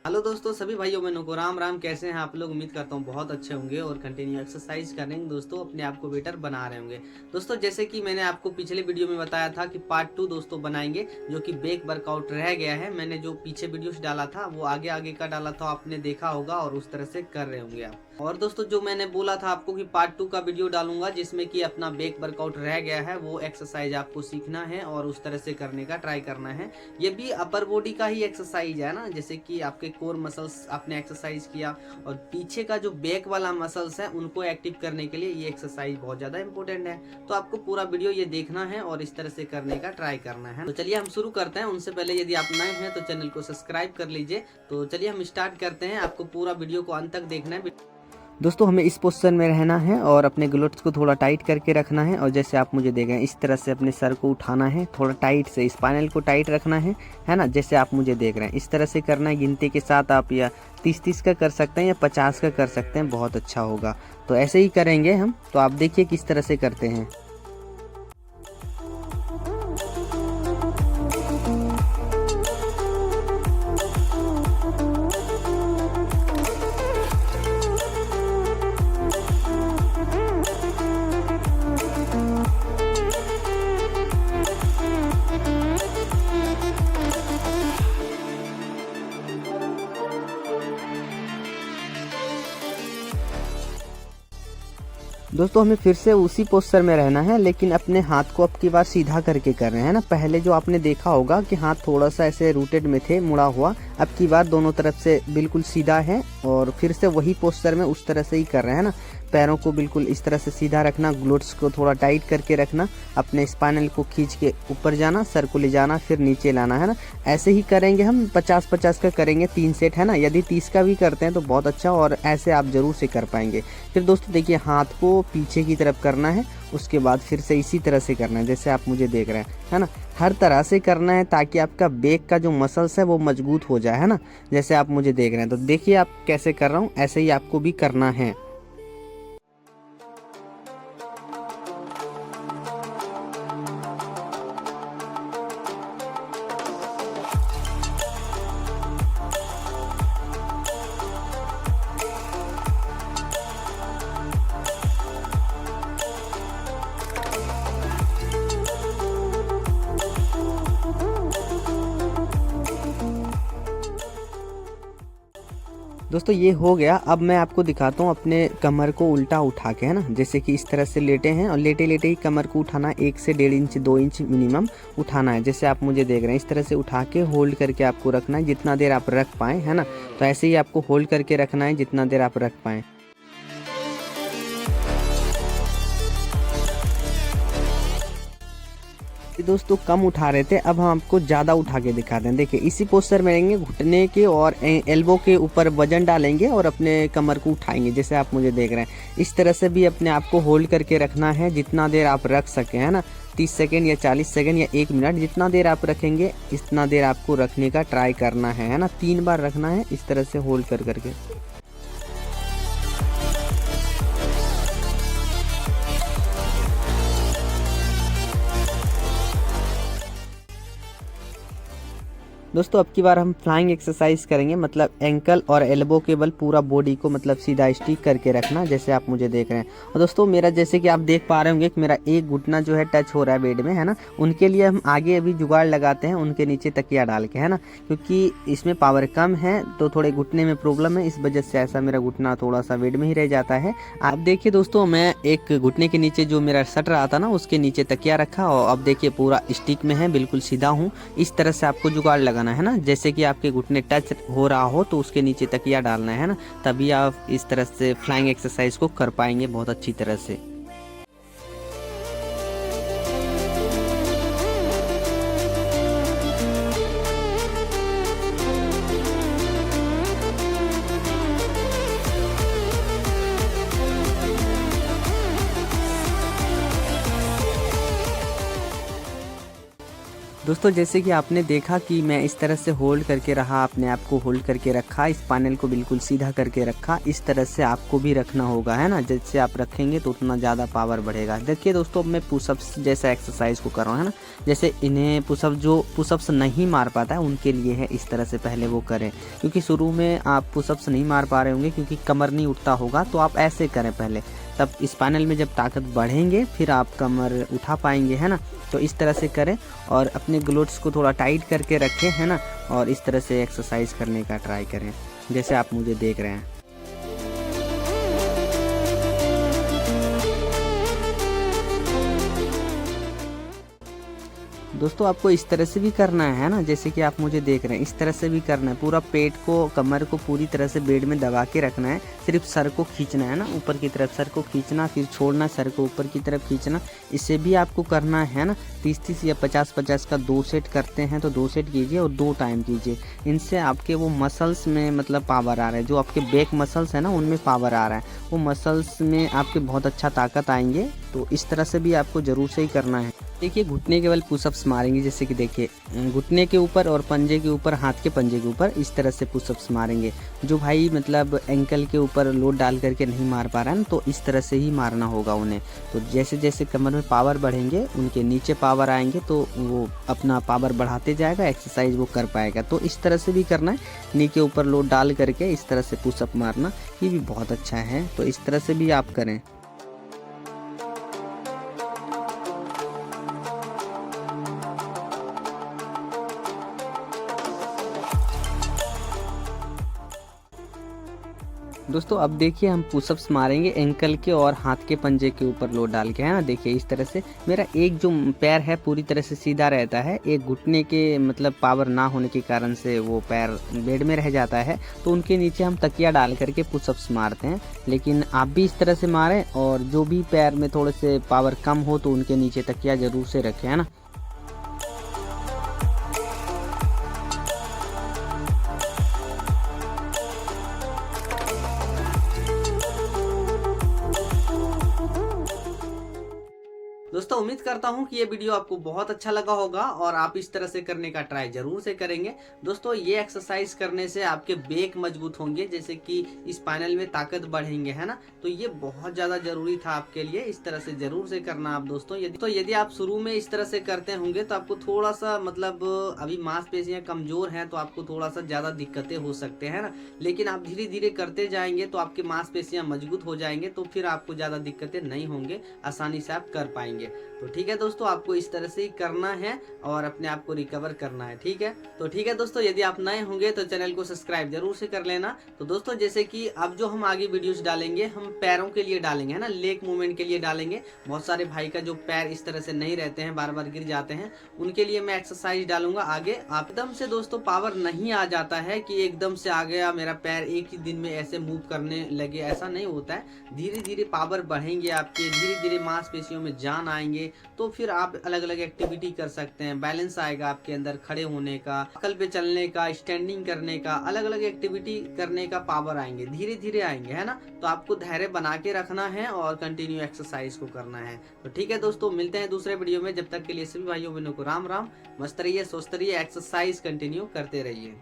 Hello दोस्तों, सभी भाइयों बहनों को राम राम। कैसे हैं आप लोग? उम्मीद करता हूँ बहुत अच्छे होंगे और कंटिन्यू एक्सरसाइज करेंगे दोस्तों, अपने आप को बेटर बना रहे होंगे। दोस्तों, जैसे कि मैंने आपको पिछले वीडियो में बताया था कि पार्ट 2 दोस्तों बनाएंगे, जो कि बैक वर्कआउट रह गया है। मैंने जो पीछे वीडियोस डाला था वो आगे आगे का डाला था, आपने देखा होगा और उस तरह से कर रहे होंगे आप। और दोस्तों, जो मैंने बोला था आपको कि पार्ट 2 का वीडियो डालूंगा जिसमें कि अपना बैक वर्कआउट रह गया है, वो एक्सरसाइज आपको सीखना है और उस तरह से करने का ट्राई करना है। ये भी अपर बॉडी का ही एक्सरसाइज है ना, जैसे कि आपके कोर मसल्स आपने एक्सरसाइज किया और पीछे का जो बैक वाला मसल्स है उनको एक्टिव करने के लिए ये एक्सरसाइज बहुत ज्यादा इंपॉर्टेंट है। तो आपको पूरा वीडियो ये देखना है और इस तरह से करने का ट्राई करना है। तो चलिए हम शुरू करते हैं। उनसे पहले यदि आप नए हैं तो चैनल को सब्सक्राइब कर लीजिए। तो चलिए हम स्टार्ट करते हैं। आपको पूरा वीडियो को अंत तक देखना है। दोस्तों, हमें इस पोजीशन में रहना है और अपने ग्लूट्स को थोड़ा टाइट करके रखना है। और जैसे आप मुझे देख रहे हैं, इस तरह से अपने सर को उठाना है, थोड़ा टाइट से स्पाइनल को टाइट रखना है ना। जैसे आप मुझे देख रहे हैं इस तरह से करना है। गिनती के साथ आप या 30-30 का कर सकते हैं या 50 का कर सकते हैं, बहुत अच्छा होगा। तो ऐसे ही करेंगे हम। तो आप देखिए किस तरह से करते हैं। दोस्तों, हमें फिर से उसी पोस्चर में रहना है, लेकिन अपने हाथ को अब की बार सीधा करके कर रहे हैं ना। पहले जो आपने देखा होगा कि हाथ थोड़ा सा ऐसे रूटेड में थे, मुड़ा हुआ, अब की बार दोनों तरफ से बिल्कुल सीधा है। और फिर से वही पोस्चर में उस तरह से ही कर रहे हैं ना। पैरों को बिल्कुल इस तरह से सीधा रखना, ग्लूट्स को थोड़ा टाइट करके रखना, अपने स्पाइनल को खींच के ऊपर जाना, सर को ले जाना, फिर नीचे लाना, है ना। ऐसे ही करेंगे हम। 50-50 का करेंगे, 3 सेट, है ना। यदि 30 का भी करते हैं तो बहुत अच्छा, और ऐसे आप जरूर से कर पाएंगे। फिर दोस्तों देखिए, हाथ को पीछे की तरफ करना है, उसके बाद फिर से इसी तरह से करना है जैसे आप मुझे देख रहे हैं, है ना। हर तरह से करना है ताकि आपका बैक का जो मसल्स है वो मजबूत हो जाए, है ना। जैसे आप मुझे देख रहे हैं, तो देखिए आप कैसे कर रहा हूँ, ऐसे ही आपको भी करना है। दोस्तों, ये हो गया। अब मैं आपको दिखाता हूँ अपने कमर को उल्टा उठा के, है ना। जैसे कि इस तरह से लेटे हैं और लेटे लेटे ही कमर को उठाना, 1 से 1.5 इंच 2 इंच मिनिमम उठाना है। जैसे आप मुझे देख रहे हैं, इस तरह से उठा के होल्ड करके आपको रखना है जितना देर आप रख पाएँ, है ना। तो ऐसे ही आपको होल्ड करके रखना है जितना देर आप रख पाएँ। दोस्तों, कम उठा रहे थे, अब हम आपको ज़्यादा उठा के दिखाते हैं। देखिए इसी पोस्चर में रहेंगे, घुटने के और एल्बो के ऊपर वजन डालेंगे और अपने कमर को उठाएंगे जैसे आप मुझे देख रहे हैं। इस तरह से भी अपने आप को होल्ड करके रखना है जितना देर आप रख सकें, है ना। 30 सेकेंड या 40 सेकेंड या 1 मिनट, जितना देर आप रखेंगे इतना देर आपको रखने का ट्राई करना है ना। 3 बार रखना है इस तरह से होल्ड कर करके। दोस्तों, अब की बार हम फ्लाइंग एक्सरसाइज करेंगे, मतलब एंकल और एल्बो के बल पूरा बॉडी को मतलब सीधा स्टिक करके रखना जैसे आप मुझे देख रहे हैं। और दोस्तों, मेरा जैसे कि आप देख पा रहे होंगे कि मेरा एक घुटना जो है टच हो रहा है बेड में, है ना। उनके लिए हम आगे अभी जुगाड़ लगाते हैं, उनके नीचे तकिया डाल के, है ना। क्योंकि इसमें पावर कम है तो थोड़े घुटने में प्रॉब्लम है, इस वजह से ऐसा मेरा घुटना थोड़ा सा बेड में ही रह जाता है। आप देखिए दोस्तों, मैं एक घुटने के नीचे जो मेरा सट रहा था ना, उसके नीचे तकिया रखा और अब देखिए पूरा स्टिक में है, बिल्कुल सीधा हूँ। इस तरह से आपको जुगाड़ लगाना है ना। जैसे कि आपके घुटने टच हो रहा हो तो उसके नीचे तकिया डालना है ना। तभी आप इस तरह से फ्लाइंग एक्सरसाइज को कर पाएंगे बहुत अच्छी तरह से। दोस्तों जैसे कि आपने देखा कि मैं इस तरह से होल्ड करके रहा, अपने आप को होल्ड करके रखा, इस पैनल को बिल्कुल सीधा करके रखा। इस तरह से आपको भी रखना होगा, है ना। जैसे आप रखेंगे तो उतना ज़्यादा पावर बढ़ेगा। देखिए दोस्तों, अब मैं पुशअप्स जैसा एक्सरसाइज को कर रहा हूँ, है ना। जैसे इन्हें पुशअप्स नहीं मार पाता है उनके लिए है इस तरह से पहले वो करें, क्योंकि शुरू में आप पुशअप्स नहीं मार पा रहे होंगे क्योंकि कमर नहीं उठता होगा, तो आप ऐसे करें पहले। तब इस पैनल में जब ताकत बढ़ेंगे फिर आप कमर उठा पाएंगे, है ना। तो इस तरह से करें और अपने ग्लूट्स को थोड़ा टाइट करके रखें, है ना। और इस तरह से एक्सरसाइज करने का ट्राई करें जैसे आप मुझे देख रहे हैं। दोस्तों आपको इस तरह से भी करना है ना, जैसे कि आप मुझे देख रहे हैं, इस तरह से भी करना है। पूरा पेट को, कमर को पूरी तरह से बेड में दबा के रखना है। सिर्फ सर को खींचना है ना, ऊपर की तरफ सर को खींचना, फिर छोड़ना, सर को ऊपर की तरफ खींचना। इससे भी आपको करना है ना। 30-30 या 50-50 का 2 सेट करते हैं तो 2 सेट कीजिए और 2 टाइम कीजिए। इनसे आपके वो मसल्स में मतलब पावर आ रहा है, जो आपके बैक मसल्स है ना उनमें पावर आ रहा है, वो मसल्स में आपके बहुत अच्छा ताकत आएंगे। तो इस तरह से भी आपको ज़रूर से ही करना है। देखिए घुटने के बल पुशअप्स मारेंगे, जैसे कि देखिए घुटने के ऊपर और पंजे के ऊपर, हाथ के पंजे के ऊपर इस तरह से पुशअप्स मारेंगे। जो भाई मतलब एंकल के ऊपर लोड डाल करके नहीं मार पा रहा है ना, तो इस तरह से ही मारना होगा उन्हें। तो जैसे जैसे कमर में पावर बढ़ेंगे उनके नीचे पावर आएंगे, तो वो अपना पावर बढ़ाते जाएगा, एक्सरसाइज वो कर पाएगा। तो इस तरह से भी करना है, नी के ऊपर लोड डाल करके इस तरह से पुशअप मारना, ये भी बहुत अच्छा है। तो इस तरह से भी आप करें। दोस्तों अब देखिए हम पुशअप्स मारेंगे एंकल के और हाथ के पंजे के ऊपर लोड डाल के, है ना। देखिए इस तरह से मेरा एक जो पैर है पूरी तरह से सीधा रहता है, एक घुटने के मतलब पावर ना होने के कारण से वो पैर बेड में रह जाता है, तो उनके नीचे हम तकिया डाल करके पुशअप्स मारते हैं। लेकिन आप भी इस तरह से मारें, और जो भी पैर में थोड़े से पावर कम हो तो उनके नीचे तकिया ज़रूर से रखें, है ना। दोस्तों उम्मीद करता हूं कि ये वीडियो आपको बहुत अच्छा लगा होगा और आप इस तरह से करने का ट्राई जरूर से करेंगे। दोस्तों ये एक्सरसाइज करने से आपके बैक मजबूत होंगे, जैसे कि इस पैनल में ताकत बढ़ेंगे, है ना। तो ये बहुत ज्यादा जरूरी था आपके लिए, इस तरह से जरूर से करना आप दोस्तों। यदि आप शुरू में इस तरह से करते होंगे तो आपको थोड़ा सा मतलब अभी मांसपेशियां कमजोर हैं तो आपको थोड़ा सा ज्यादा दिक्कतें हो सकते हैं ना। लेकिन आप धीरे धीरे करते जाएंगे तो आपकी मांसपेशियां मजबूत हो जाएंगे, तो फिर आपको ज्यादा दिक्कतें नहीं होंगे, आसानी से आप कर पाएंगे। तो ठीक है दोस्तों, आपको इस तरह से ही करना है और अपने आप को रिकवर करना है, ठीक है। तो ठीक है दोस्तों, यदि आप नए होंगे तो चैनल को सब्सक्राइब जरूर से कर लेना। तो दोस्तों जैसे कि अब जो हम आगे वीडियोस डालेंगे, हम पैरों के लिए डालेंगे, है ना, लेग मूवमेंट के लिए डालेंगे। बहुत सारे भाई का जो पैर इस तरह से नहीं रहते हैं, बार बार गिर जाते हैं, उनके लिए मैं एक्सरसाइज डालूंगा आगे। आप एकदम से दोस्तों पावर नहीं आ जाता है कि एकदम से आ गया मेरा पैर एक ही दिन में ऐसे मूव करने लगे, ऐसा नहीं होता है। धीरे धीरे पावर बढ़ेंगे आपके, धीरे धीरे मांसपेशियों में जान आएंगे, तो फिर आप अलग अलग एक्टिविटी कर सकते हैं। बैलेंस आएगा आपके अंदर, खड़े होने का, अकल पे चलने का, स्टैंडिंग करने का, अलग अलग एक्टिविटी करने का पावर आएंगे, धीरे धीरे आएंगे, है ना। तो आपको धैर्य बना के रखना है और कंटिन्यू एक्सरसाइज को करना है। तो ठीक है दोस्तों, मिलते हैं दूसरे वीडियो में। जब तक के लिए सभी भाइयों बहनों को राम राम। मस्त रहिए, स्वस्थ रहिए, एक्सरसाइज कंटिन्यू करते रहिए।